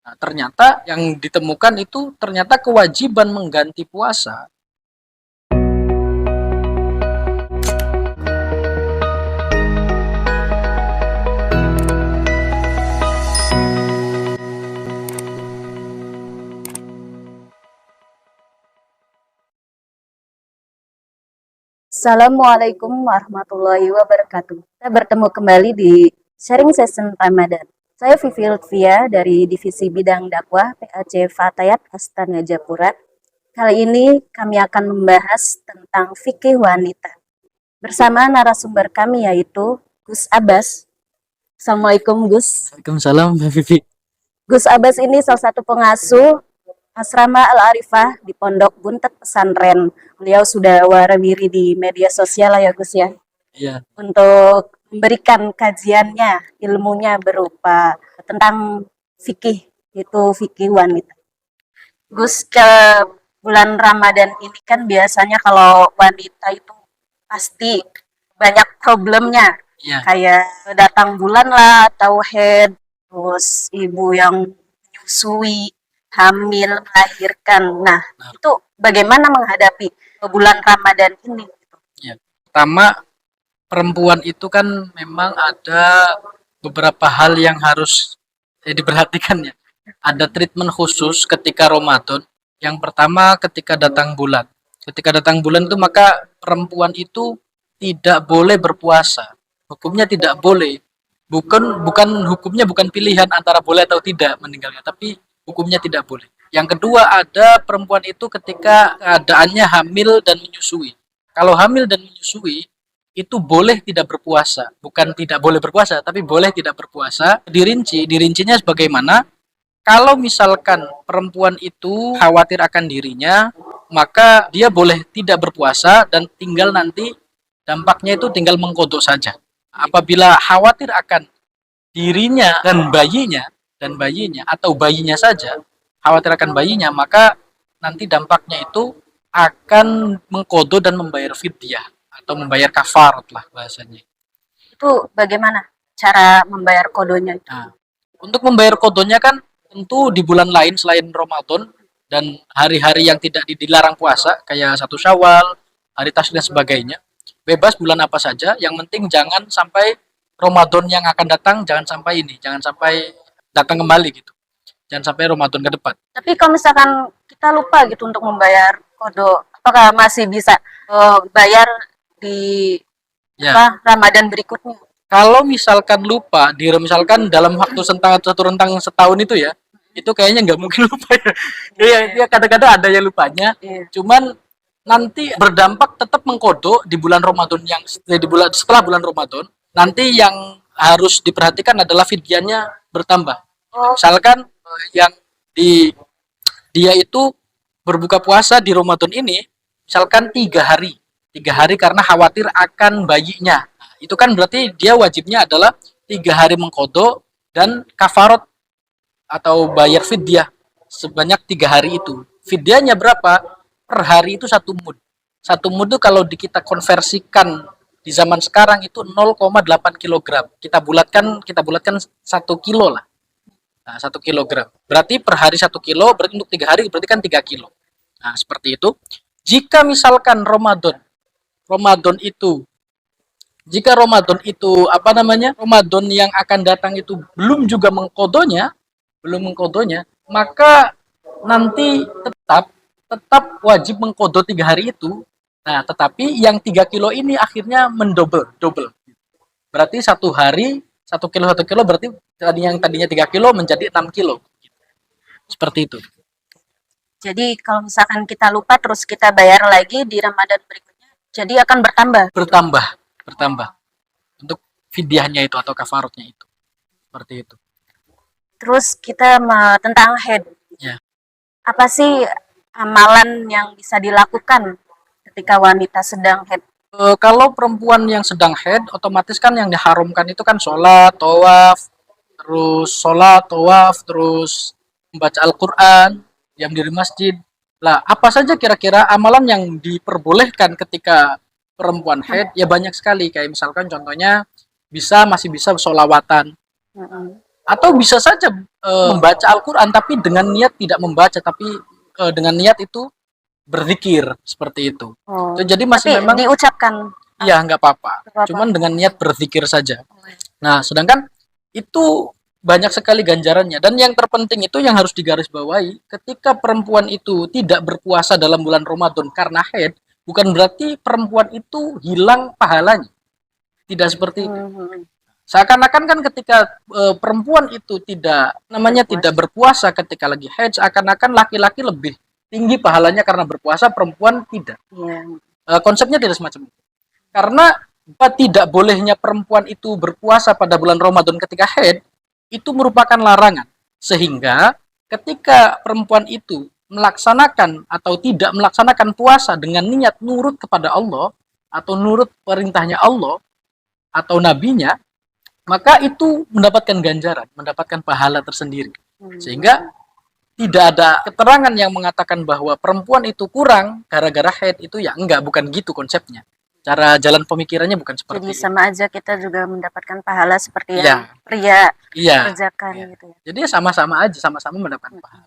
Nah, ternyata yang ditemukan itu ternyata kewajiban mengganti puasa. Assalamualaikum warahmatullahi wabarakatuh. Kita bertemu kembali di sharing session Ramadan. Saya Vivi Lutfia dari Divisi Bidang Dakwah PAC Fatayat Astana Japura. Kali ini kami akan membahas tentang fikih wanita. Bersama narasumber kami yaitu Gus Abbas. Assalamualaikum Gus. Waalaikumsalam, Mbak Vivi. Gus Abbas ini salah satu pengasuh Asrama Al-Arifah di Pondok Buntet Pesantren. Beliau sudah warawiri di media sosial ya Gus ya, Iya, untuk memberikan kajiannya, ilmunya berupa tentang fikih, itu fikih wanita. Gus, ke bulan Ramadan ini kan biasanya kalau wanita itu pasti banyak problemnya, iya. kayak datang bulan lah atau head, terus ibu yang menyusui, hamil, melahirkan. Nah, Nah, itu bagaimana menghadapi bulan Ramadan ini? iya. Pertama, perempuan itu kan memang ada beberapa hal yang harus diperhatikan ya. Ada treatment khusus ketika Ramadan. Yang pertama ketika datang bulan. Ketika datang bulan itu maka perempuan itu tidak boleh berpuasa. Hukumnya tidak boleh. Bukan hukumnya bukan pilihan antara boleh atau tidak meninggalnya, tapi hukumnya tidak boleh. Yang kedua ada perempuan itu ketika keadaannya hamil dan menyusui. Kalau hamil dan menyusui itu boleh tidak berpuasa, bukan tidak boleh berpuasa, tapi boleh tidak berpuasa. Dirincinya sebagaimana kalau misalkan perempuan itu khawatir akan dirinya, maka dia boleh tidak berpuasa dan tinggal nanti dampaknya itu tinggal mengkodok saja. Apabila khawatir akan dirinya dan bayinya atau bayinya saja, khawatir akan bayinya, maka nanti dampaknya itu akan mengkodo dan membayar fidyah atau membayar kafarat lah bahasanya. Itu bagaimana cara membayar kodonya itu? Nah, untuk membayar kodonya kan tentu di bulan lain selain Ramadan dan hari-hari yang tidak dilarang puasa kayak satu Syawal, hari Tasyrik dan sebagainya. Bebas bulan apa saja, yang penting jangan sampai Ramadan yang akan datang jangan sampai datang kembali gitu. Jangan sampai Ramadan ke depan. Tapi kalau misalkan kita lupa gitu untuk membayar kodo, apakah masih bisa bayar di Ya, Ramadan berikutnya? kalau misalkan lupa, misalkan dalam waktu satu rentang setahun itu ya, itu kayaknya nggak mungkin lupa ya. Iya, dia kadang-kadang ada yang lupanya. Iya. Cuman nanti berdampak tetap mengkodok di bulan Ramadan di bulan setelah bulan Ramadan. Nanti yang harus diperhatikan adalah fidyahnya bertambah. Oh, Misalkan yang di dia itu berbuka puasa di Ramadan ini, misalkan 3 hari, 3 hari karena khawatir akan bayinya. Nah, itu kan berarti dia wajibnya adalah 3 hari mengkodok dan kafarot atau bayar fidyah sebanyak 3 hari itu. Fidyahnya berapa? Per hari itu 1 mud. 1 mud itu kalau kita konversikan di zaman sekarang itu 0,8 kilogram. Kita bulatkan 1 kilo lah. Nah, 1 kilogram. Berarti per hari 1 kilo, berarti untuk 3 hari berarti kan 3 kilo. Nah, seperti itu. Jika misalkan Ramadan itu, jika Ramadan itu apa namanya, Ramadan yang akan datang itu belum mengkodonya, maka nanti tetap wajib mengkodok 3 hari itu. Nah, tetapi yang 3 kilo ini akhirnya double. Berarti 1 kilo berarti tadinya 3 kilo menjadi 6 kilo. Seperti itu. jadi kalau misalkan kita lupa terus kita bayar lagi di Ramadan berikutnya, jadi akan bertambah. Bertambah, bertambah. Untuk fidyahnya itu atau kafarotnya itu. Seperti itu. Terus kita tentang head. Ya. Apa sih amalan yang bisa dilakukan ketika wanita sedang head? Kalau perempuan yang sedang haid, otomatis kan yang diharamkan itu kan sholat, tawaf, terus membaca Al-Quran, diam diri masjid. Lah, apa saja kira-kira amalan yang diperbolehkan ketika perempuan haid? Ya banyak sekali. Kayak misalkan contohnya masih bisa sholawatan. Mm-mm. Atau bisa saja membaca Al-Quran tapi dengan niat tidak membaca, tapi dengan niat itu berzikir seperti itu. Oh, Jadi masih tapi memang diucapkan iya nggak apa-apa, apa-apa. cuman dengan niat berzikir saja. Nah, sedangkan itu banyak sekali ganjarannya, dan yang terpenting itu yang harus digarisbawahi, ketika perempuan itu tidak berpuasa dalam bulan Ramadan karena haid, bukan berarti perempuan itu hilang pahalanya. Tidak seperti itu. Hmm, Seakan-akan kan ketika perempuan itu tidak berpuasa ketika lagi haid, seakan-akan laki-laki lebih tinggi pahalanya karena berpuasa, perempuan tidak. iya. Konsepnya tidak semacam itu. Karena tidak bolehnya perempuan itu berpuasa pada bulan Ramadan ketika haid itu merupakan larangan. Sehingga ketika perempuan itu melaksanakan atau tidak melaksanakan puasa dengan niat nurut kepada Allah atau nurut perintahnya Allah atau nabinya, maka itu mendapatkan ganjaran, mendapatkan pahala tersendiri. Sehingga tidak ada keterangan yang mengatakan bahwa perempuan itu kurang gara-gara haid, itu ya enggak, bukan gitu konsepnya. Cara jalan pemikirannya bukan Jadi seperti itu. sama aja kita juga mendapatkan pahala seperti yang Iya, pria iya. kerjakan Iya. gitu ya. Jadi sama-sama aja, sama-sama mendapatkan pahala.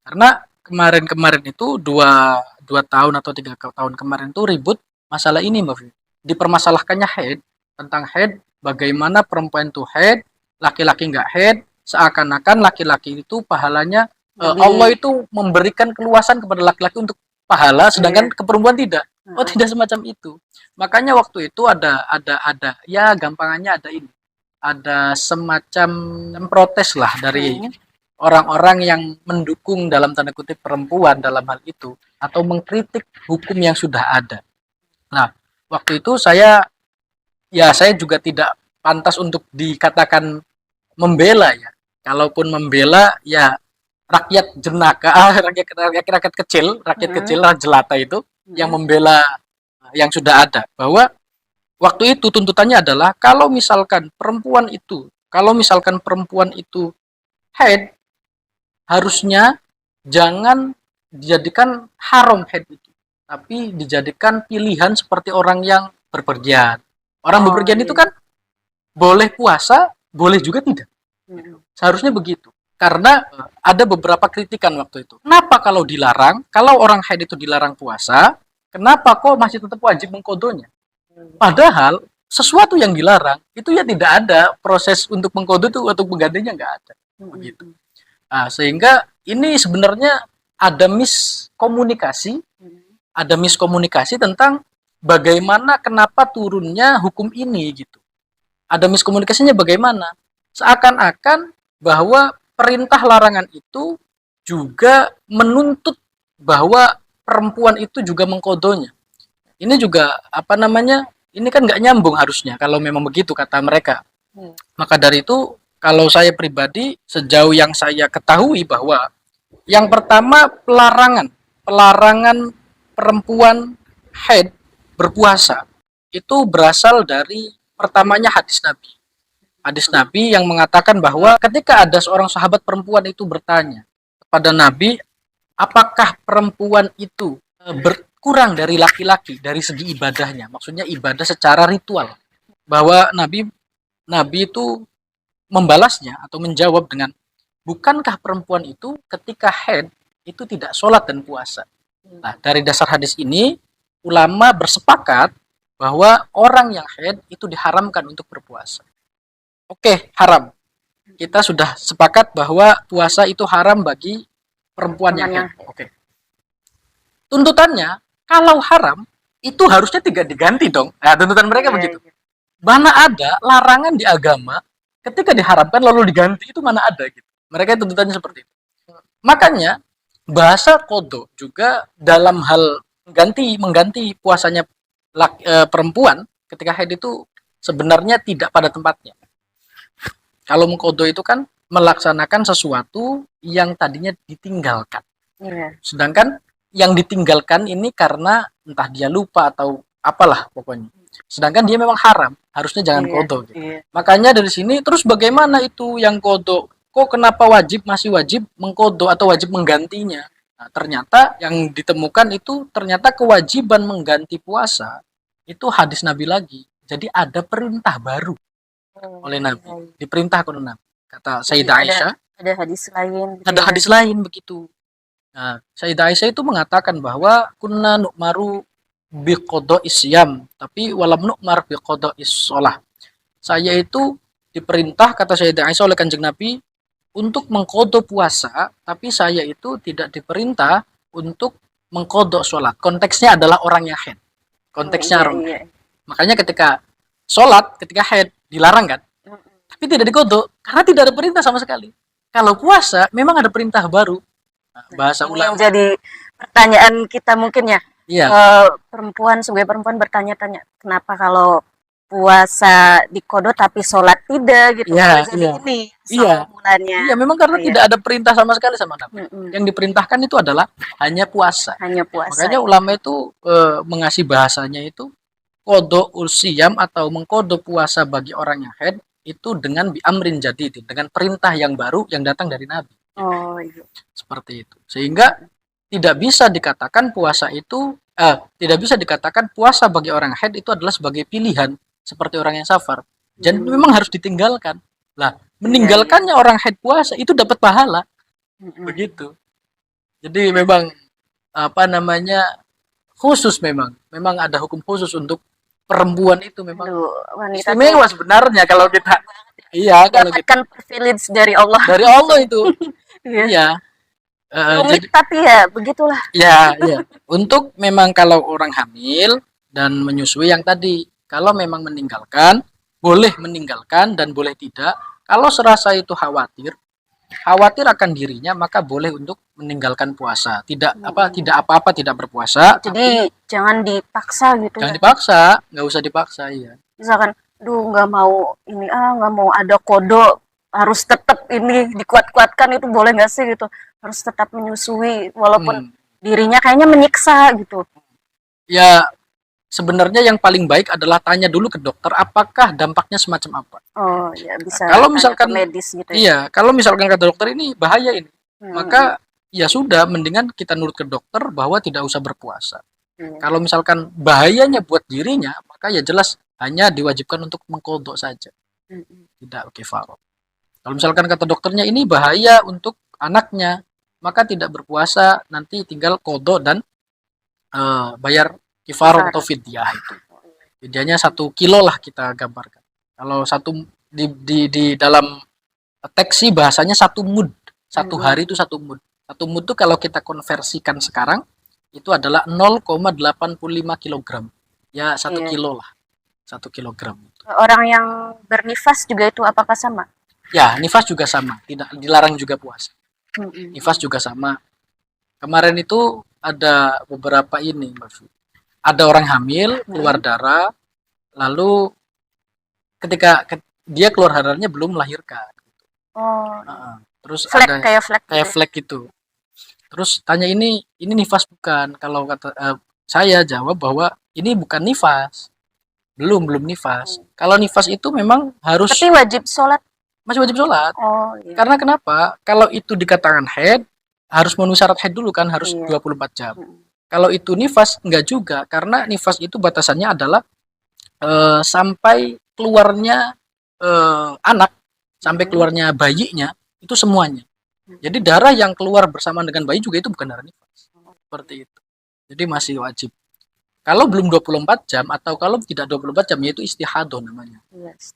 Karena kemarin-kemarin itu dua tahun atau 3 tahun kemarin itu ribut masalah ini, Mbak Vi. Dipermasalahkannya haid, tentang haid, bagaimana perempuan itu haid, laki-laki nggak haid, seakan-akan laki-laki itu pahalanya Allah itu memberikan keluasan kepada laki-laki untuk pahala, sedangkan ke perempuan tidak. Oh, tidak semacam itu. Makanya waktu itu ada ya gampangannya ada ini. Ada semacam protes lah dari orang-orang yang mendukung dalam tanda kutip perempuan dalam hal itu atau mengkritik hukum yang sudah ada. Nah, waktu itu saya juga tidak pantas untuk dikatakan membela ya. Kalaupun membela ya rakyat jenaka, rakyat kecil, jelata itu yang membela yang sudah ada, bahwa waktu itu tuntutannya adalah kalau misalkan perempuan itu haid, harusnya jangan dijadikan haram haid itu, tapi dijadikan pilihan seperti orang yang berpergian. Orang bepergian itu kan boleh puasa, boleh juga tidak. Seharusnya begitu. Karena ada beberapa kritikan waktu itu. Kenapa kalau dilarang, kalau orang haid itu dilarang puasa, kenapa kok masih tetap wajib mengkodonya? Padahal sesuatu yang dilarang itu ya tidak ada proses untuk mengkodo itu, untuk menggantinya nggak ada. Begitu. Nah, sehingga ini sebenarnya ada miskomunikasi tentang bagaimana kenapa turunnya hukum ini gitu. Ada miskomunikasinya bagaimana? Seakan-akan bahwa perintah larangan itu juga menuntut bahwa perempuan itu juga mengkodonya. Ini juga ini kan nggak nyambung harusnya kalau memang begitu kata mereka. Maka dari itu, kalau saya pribadi, sejauh yang saya ketahui bahwa yang pertama pelarangan perempuan haid berpuasa itu berasal dari pertamanya hadis Nabi. Hadis Nabi yang mengatakan bahwa ketika ada seorang sahabat perempuan itu bertanya kepada Nabi, apakah perempuan itu berkurang dari laki-laki dari segi ibadahnya? Maksudnya ibadah secara ritual. Bahwa Nabi itu membalasnya atau menjawab dengan, bukankah perempuan itu ketika haid itu tidak sholat dan puasa? Nah, dari dasar hadis ini, ulama bersepakat bahwa orang yang haid itu diharamkan untuk berpuasa. Oke, haram. Kita sudah sepakat bahwa puasa itu haram bagi perempuan yang haid. Oke. Tuntutannya, kalau haram, itu harusnya tidak diganti dong. Nah, tuntutan mereka begitu. Mana ada larangan di agama ketika diharapkan lalu diganti, itu mana ada gitu. Mereka tuntutannya seperti itu. Makanya bahasa kodo juga dalam hal mengganti puasanya perempuan ketika haid itu sebenarnya tidak pada tempatnya. Kalau mengkodo itu kan melaksanakan sesuatu yang tadinya ditinggalkan. Sedangkan yang ditinggalkan ini karena entah dia lupa atau apalah pokoknya. Sedangkan dia memang haram, harusnya jangan kodo gitu. Makanya dari sini terus bagaimana itu yang kodo? Kok kenapa masih wajib mengkodo atau wajib menggantinya? Nah, ternyata yang ditemukan itu ternyata kewajiban mengganti puasa itu hadis Nabi lagi. Jadi ada perintah baru oleh Nabi, diperintahkan oleh Nabi. kata Jadi Sayyidah Aisyah. ada hadis lain gitu Ada ya. hadis lain begitu. Nah, Sayyidah Aisyah itu mengatakan bahwa kunna nu'maru biqada'is syiyam, tapi walam nu'mar biqada'is shalah. Saya itu diperintah, kata Sayyidah Aisyah, oleh Kanjeng Nabi untuk mengqadha puasa, tapi saya itu tidak diperintah untuk mengqadha sholat. Konteksnya adalah orang yang haid. Konteksnya Iya, orang iya. haid. Makanya ketika sholat, ketika haid dilarang kan, tapi tidak diqadha karena tidak ada perintah sama sekali. Kalau puasa memang ada perintah baru. Nah, bahasa Ini yang ulama. jadi pertanyaan kita mungkin ya. Iya, Sebagai perempuan bertanya-tanya, kenapa kalau puasa dikodok tapi sholat tidak gitu. iya, Jadi iya. ini Iya. soal mulanya. Iya, memang karena Iya. tidak ada perintah sama sekali sama Nabi. Mm-mm. Yang diperintahkan itu adalah hanya puasa. Hanya puasa. Makanya ulama itu mengasih bahasanya itu kodo ulsiyam atau mengkodo puasa bagi orang yang haid itu dengan biamrin jadid, dengan perintah yang baru yang datang dari Nabi. Oh iya. Seperti itu. Sehingga tidak bisa dikatakan puasa itu tidak bisa dikatakan puasa bagi orang haid itu adalah sebagai pilihan seperti orang yang safar. Dan memang harus ditinggalkan. Lah, meninggalkannya orang haid puasa itu dapat pahala. Begitu. Jadi memang apa namanya khusus memang ada hukum khusus untuk perempuan itu memang Aduh, wanita istimewa sebenarnya kalau kita kalau kita dapatkan privilege dari Allah. dari Allah itu Iya. iya Rumit tapi ya begitulah. ya untuk memang kalau orang hamil dan menyusui yang tadi kalau memang meninggalkan boleh meninggalkan dan boleh tidak kalau serasa itu khawatir akan dirinya maka boleh untuk meninggalkan puasa tidak apa-apa tidak berpuasa Jadi jangan dipaksa gitu jangan ya. dipaksa nggak usah dipaksa ya Misalkan, duh nggak mau ini nggak mau ada kodok harus tetap ini dikuat-kuatkan itu boleh nggak sih gitu harus tetap menyusui walaupun dirinya kayaknya menyiksa gitu. Ya sebenarnya yang paling baik adalah tanya dulu ke dokter apakah dampaknya semacam apa. Oh ya bisa. Kalau tanya misalkan ke medis gitu ya. iya, kalau misalkan kata dokter ini bahaya ini, maka ya sudah mendingan kita nurut ke dokter bahwa tidak usah berpuasa. Kalau misalkan bahayanya buat dirinya, maka ya jelas hanya diwajibkan untuk mengkodok saja. Tidak kifarah. Kalau misalkan kata dokternya ini bahaya untuk anaknya, maka tidak berpuasa nanti tinggal kodok dan bayar kifarah atau fidyah itu. Fidyahnya 1 kilo lah kita gambarkan. Kalau di dalam teks sih bahasanya 1 mud. 1 hari itu 1 mud. 1 mud itu kalau kita konversikan sekarang itu adalah 0,85 kilogram. Ya 1 kilo lah. 1 kilogram. Orang yang bernifas juga itu apakah sama? Ya, nifas juga sama. Tidak dilarang juga puasa. Nifas juga sama. Kemarin itu ada beberapa ini, Mbak. Ada orang hamil, keluar darah, lalu ketika dia keluar darahnya belum melahirkan. Terus Flek, ada kayak flek gitu. Terus tanya ini nifas bukan? Kalau kata saya jawab bahwa ini bukan nifas. Belum nifas. Kalau nifas itu memang harus tapi wajib sholat. Masih wajib sholat. Oh, iya. Karena kenapa? Kalau itu dikatakan haid, harus memenuhi syarat haid dulu kan, harus 24 jam. Kalau itu nifas, enggak juga. Karena nifas itu batasannya adalah sampai keluarnya anak, sampai keluarnya bayinya, itu semuanya. Jadi darah yang keluar bersama dengan bayi juga itu bukan darah nifas. Seperti itu. Jadi masih wajib. Kalau belum 24 jam atau kalau tidak 24 jam, yaitu istihadah namanya. Yes.